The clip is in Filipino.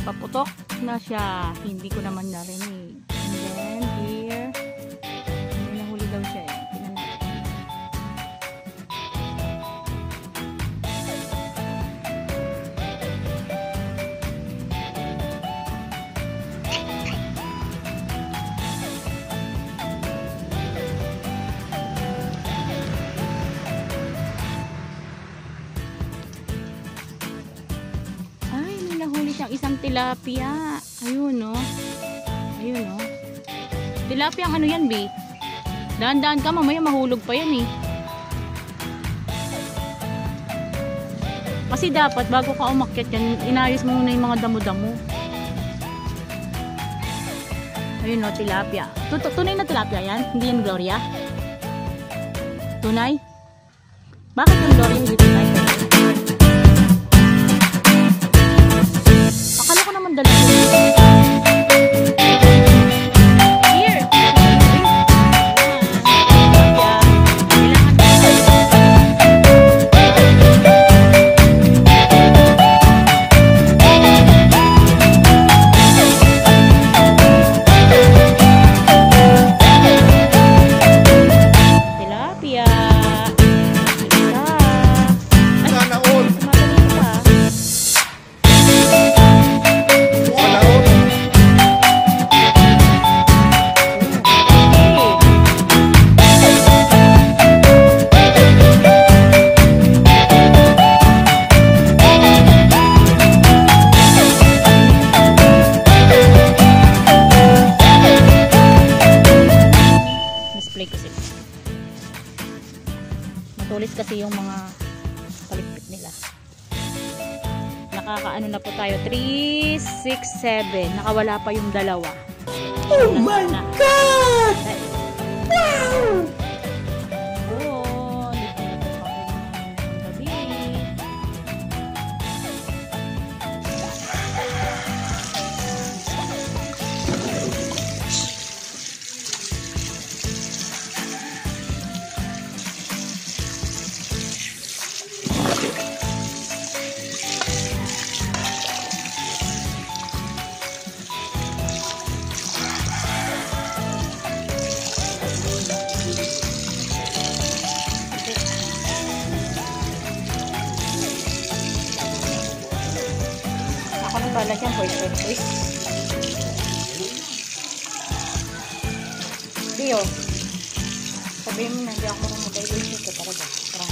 paputok na siya. Hindi ko naman narinig. And then here, may nahuli daw siya eh. Tingnan natin. Ay, may nahuli siyang isang tilapia. Ayun, no? Ayun, no? Tilapia ang ano yan, B? Daan-daan ka, mamaya mahulog pa yan, eh. Kasi dapat, bago ka umakyat yan, inayos mo muna yung mga damo-damo. Ayun, no? Tilapia. Tunay na tilapia yan? Hindi yan Gloria? Tunay? Bakit yung Gloria hindi tunay? Akala ko naman dalawa. Here! Tilapia! Sana all. Tumatalino pa. Sana all. Display ko sila. Matulis kasi yung mga paligpit nila. Nakakaano na po tayo. 3, 6, 7. Nakawala pa yung dalawa. Oh my God! Wow! Oh, dito na po ang gabi. Ako nang bala dyan, boys. Dio, sabihin mo na, hindi ako marunong mag-illusion ka talaga. Tara.